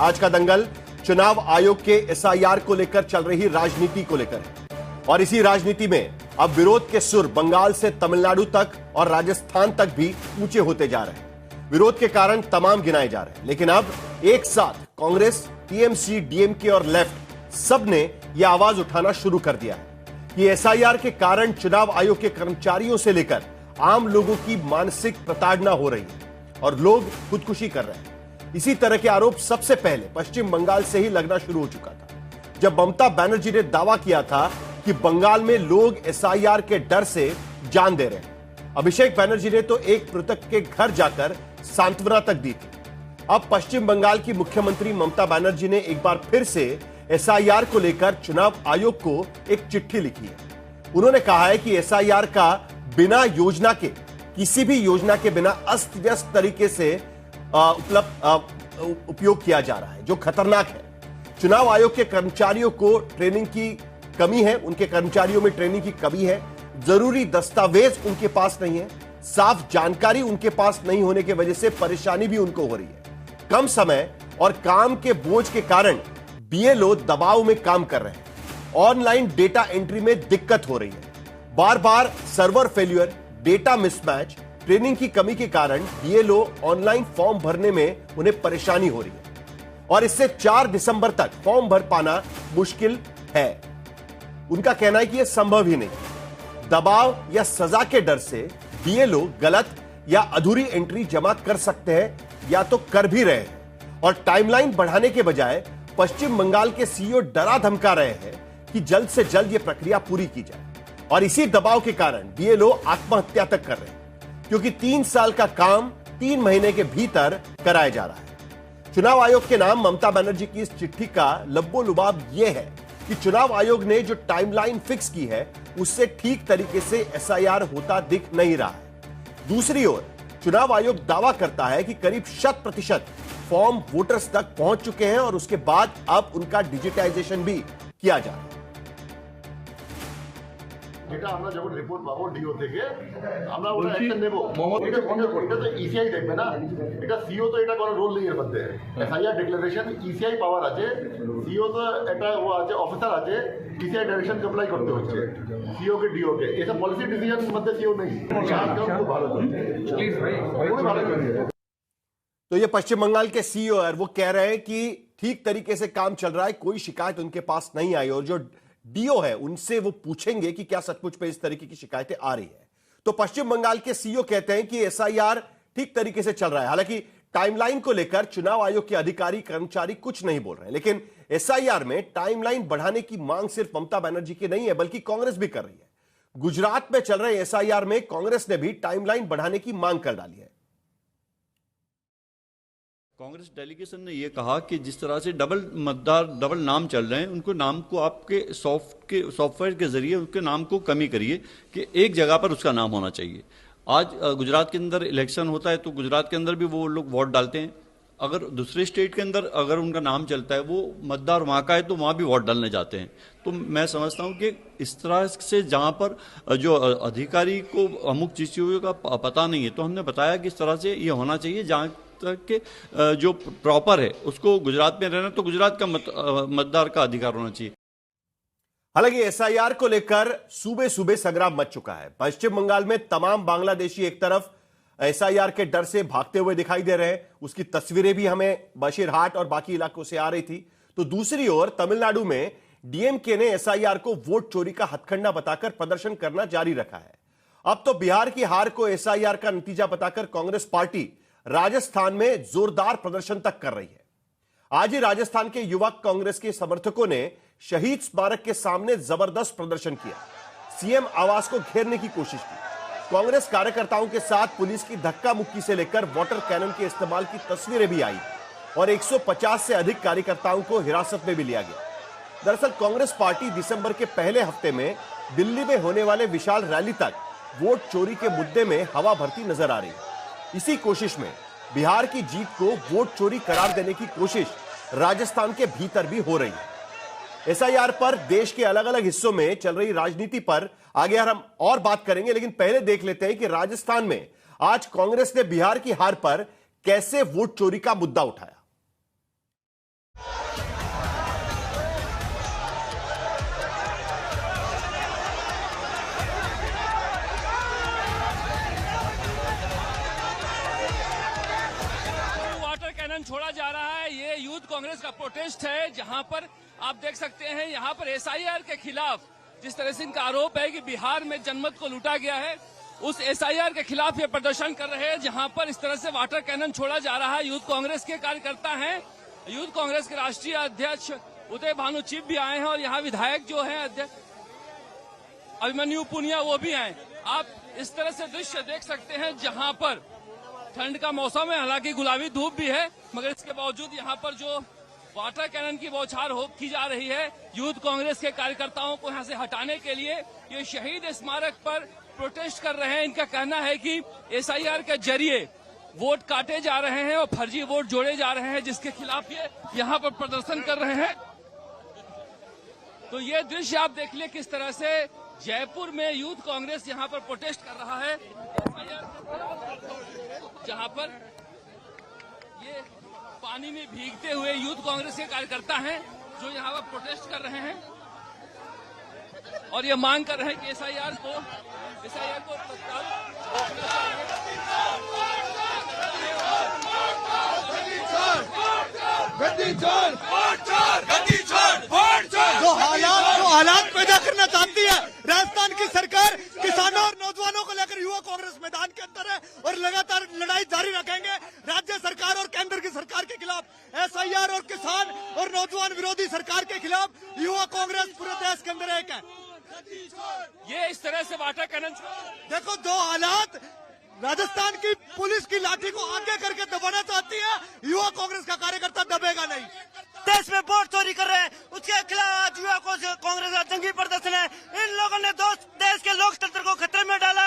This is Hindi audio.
आज का दंगल चुनाव आयोग के एसआईआर को लेकर चल रही राजनीति को लेकर है और इसी राजनीति में अब विरोध के सुर बंगाल से तमिलनाडु तक और राजस्थान तक भी ऊंचे होते जा रहे हैं। विरोध के कारण तमाम गिनाए जा रहे हैं, लेकिन अब एक साथ कांग्रेस, टीएमसी, डीएमके और लेफ्ट सब ने यह आवाज उठाना शुरू कर दिया है कि एसआईआर के कारण चुनाव आयोग के कर्मचारियों से लेकर आम लोगों की मानसिक प्रताड़ना हो रही है और लोग खुदकुशी कर रहे हैं। इसी तरह के आरोप सबसे पहले पश्चिम बंगाल से ही लगना शुरू हो चुका था, जब ममता बनर्जी ने दावा किया था कि बंगाल में लोग एसआईआर के डर से जान दे रहे हैं। अभिषेक बनर्जी ने तो एक मृतक के घर जाकर सांत्वना तक दी थी। अब पश्चिम बंगाल की मुख्यमंत्री ममता बनर्जी ने एक बार फिर से एसआईआर को लेकर चुनाव आयोग को एक चिट्ठी लिखी है। उन्होंने कहा है कि एसआईआर का बिना योजना के, किसी भी योजना के बिना अस्त व्यस्त तरीके से उपयोग किया जा रहा है, जो खतरनाक है। चुनाव आयोग के कर्मचारियों को ट्रेनिंग की कमी है, उनके कर्मचारियों में ट्रेनिंग की कमी है, जरूरी दस्तावेज उनके पास नहीं है, साफ जानकारी उनके पास नहीं होने की वजह से परेशानी भी उनको हो रही है। कम समय और काम के बोझ के कारण बीएलओ दबाव में काम कर रहे हैं। ऑनलाइन डेटा एंट्री में दिक्कत हो रही है, बार बार server failure, data mismatch, training की कमी के कारण बीएलओ ऑनलाइन फॉर्म भरने में उन्हें परेशानी हो रही है और इससे 4 दिसंबर तक फॉर्म भर पाना मुश्किल है। उनका कहना है कि यह संभव ही नहीं। दबाव या सजा के डर से बीएलओ गलत या अधूरी एंट्री जमा कर सकते हैं या तो कर भी रहे हैं और टाइमलाइन बढ़ाने के बजाय पश्चिम बंगाल के सीईओ डरा धमका रहे हैं कि जल्द से जल्द यह प्रक्रिया पूरी की जाए और इसी दबाव के कारण बीएलओ आत्महत्या तक कर रहे हैं, क्योंकि 3 साल का काम 3 महीने के भीतर कराया जा रहा है। चुनाव आयोग के नाम ममता बनर्जी की इस चिट्ठी का लब्बो-लुबाब यह है कि चुनाव आयोग ने जो टाइमलाइन फिक्स की है उससे ठीक तरीके से एसआईआर होता दिख नहीं रहा है। दूसरी ओर चुनाव आयोग दावा करता है कि करीब 100% फॉर्म वोटर्स तक पहुंच चुके हैं और उसके बाद अब उनका डिजिटाइजेशन भी किया जा रहा है। এটা আমরা যখন রিপোর্ট পাবো ডিও থেকে আমরা ওটা অ্যাকশন নেব। এটা তো ইসিআই দেখবে না, এটা সিও তো এটা কোনো রোল নেই এর মধ্যে। এসআইআর ডিক্লারেশন ইসিআই পাওয়ার আছে, সিও তো এটা ও আছে, অফিসার আছে, ইসিআই ডাইরেকশন অ্যাপ্লাই করতে হচ্ছে সিও के ডিও के। ऐसा पॉलिसी डिसीजन মধ্যে সিও নেই। খুব ভালো প্লিজ ভাই খুব ভালো। तो ये पश्चिम बंगाल के सीईओ है, वो कह रहे हैं कि ठीक तरीके से काम चल रहा है, कोई शिकायत उनके पास नहीं आई और जो डीओ है उनसे वो पूछेंगे कि क्या सचमुच में इस तरीके की शिकायतें आ रही है। तो पश्चिम बंगाल के सीईओ कहते हैं कि एसआईआर ठीक तरीके से चल रहा है। हालांकि टाइमलाइन को लेकर चुनाव आयोग के अधिकारी कर्मचारी कुछ नहीं बोल रहे हैं, लेकिन एसआईआर में टाइमलाइन बढ़ाने की मांग सिर्फ ममता बनर्जी की नहीं है, बल्कि कांग्रेस भी कर रही है। गुजरात में चल रहे एसआईआर में कांग्रेस ने भी टाइमलाइन बढ़ाने की मांग कर डाली है। कांग्रेस डेलीगेशन ने यह कहा कि जिस तरह से डबल नाम चल रहे हैं, उनको नाम को आपके सॉफ्टवेयर के जरिए उनके नाम को कमी करिए कि एक जगह पर उसका नाम होना चाहिए। आज गुजरात के अंदर इलेक्शन होता है तो गुजरात के अंदर भी वो लोग वोट डालते हैं। अगर दूसरे स्टेट के अंदर अगर उनका नाम चलता है, वो मतदार वहाँ का है तो वहाँ भी वोट डालने जाते हैं। तो मैं समझता हूँ कि इस तरह से जहाँ पर जो अधिकारी को अमुक चीज़ों का पता नहीं है, तो हमने बताया कि इस तरह से ये होना चाहिए जहाँ के जो प्रॉपर है उसको गुजरात में रहना, तो गुजरात का मतदार का अधिकार होना चाहिए। हालांकि एसआईआर को लेकर सूबे सूबे संग्राम मच चुका है। पश्चिम बंगाल में तमाम बांग्लादेशी एक तरफ एसआईआर के डर से भागते हुए दिखाई दे रहे हैं, उसकी तस्वीरें भी हमें बशीरहाट और बाकी इलाकों से आ रही थी। तो दूसरी ओर तमिलनाडु में डीएमके ने एसआईआर को वोट चोरी का हथकंडा बताकर प्रदर्शन करना जारी रखा है। अब तो बिहार की हार को एसआईआर का नतीजा बताकर कांग्रेस पार्टी राजस्थान में जोरदार प्रदर्शन तक कर रही है। आज ही राजस्थान के युवक कांग्रेस के समर्थकों ने शहीद स्मारक के सामने जबरदस्त प्रदर्शन किया, सीएम आवास को घेरने की कोशिश की। कांग्रेस कार्यकर्ताओं के साथ पुलिस की धक्का मुक्की से लेकर वाटर कैनन के इस्तेमाल की तस्वीरें भी आई और 150 से अधिक कार्यकर्ताओं को हिरासत में भी लिया गया। दरअसल कांग्रेस पार्टी दिसंबर के पहले हफ्ते में दिल्ली में होने वाले विशाल रैली तक वोट चोरी के मुद्दे में हवा भरती नजर आ रही है। इसी कोशिश में बिहार की जीत को वोट चोरी करार देने की कोशिश राजस्थान के भीतर भी हो रही है। एसआईआर पर देश के अलग अलग हिस्सों में चल रही राजनीति पर आगे हम और बात करेंगे, लेकिन पहले देख लेते हैं कि राजस्थान में आज कांग्रेस ने बिहार की हार पर कैसे वोट चोरी का मुद्दा उठाया। ये यूथ कांग्रेस का प्रोटेस्ट है, जहां पर आप देख सकते हैं यहाँ पर एसआईआर के खिलाफ जिस तरह से इनका आरोप है कि बिहार में जनमत को लूटा गया है, उस एसआईआर के खिलाफ ये प्रदर्शन कर रहे हैं, जहां पर इस तरह से वाटर कैनन छोड़ा जा रहा है। यूथ कांग्रेस के कार्यकर्ता हैं, यूथ कांग्रेस के राष्ट्रीय अध्यक्ष उदय भानु चिप भी आए हैं और यहाँ विधायक जो हैं अध्यक्ष अभिमन्यु पुनिया वो भी हैं। आप इस तरह से दृश्य देख सकते हैं जहां पर ठंड का मौसम है, हालांकि गुलाबी धूप भी है, मगर इसके बावजूद यहाँ पर जो वाटर कैनन की बौछार की जा रही है यूथ कांग्रेस के कार्यकर्ताओं को यहाँ से हटाने के लिए। ये शहीद स्मारक पर प्रोटेस्ट कर रहे हैं। इनका कहना है कि एसआईआर के जरिए वोट काटे जा रहे हैं और फर्जी वोट जोड़े जा रहे हैं, जिसके खिलाफ ये यहाँ पर प्रदर्शन कर रहे हैं। तो ये दृश्य आप देख लिए किस तरह से जयपुर में यूथ कांग्रेस यहाँ पर प्रोटेस्ट कर रहा है, जहाँ पर ये पानी में भीगते हुए यूथ कांग्रेस के कार्यकर्ता हैं जो यहाँ पर प्रोटेस्ट कर रहे हैं और ये मांग कर रहे हैं कि एसआईआर को तत्काल जो हालात पैदा करना चाहती है राजस्थान की सरकार, किसानों और नौजवानों को लेकर युवा कांग्रेस मैदान के अंदर है और लगातार लड़ाई जारी रखेंगे राज्य सरकार और केंद्र की सरकार के खिलाफ। एसआईआर और किसान और नौजवान विरोधी सरकार के खिलाफ युवा कांग्रेस पूरे देश के अंदर एक है। ये इस तरह से वाटर कैनन देखो, दो हालात राजस्थान की पुलिस की लाठी को आगे करके दबाना चाहती है, युवा कांग्रेस का कार्यकर्ता दबेगा नहीं। देश में वोट चोरी कर रहे हैं, उसके खिलाफ युवा कांग्रेस का जंगी प्रदर्शन है। इन लोगों ने देश के लोकतंत्र को खतरे में डाला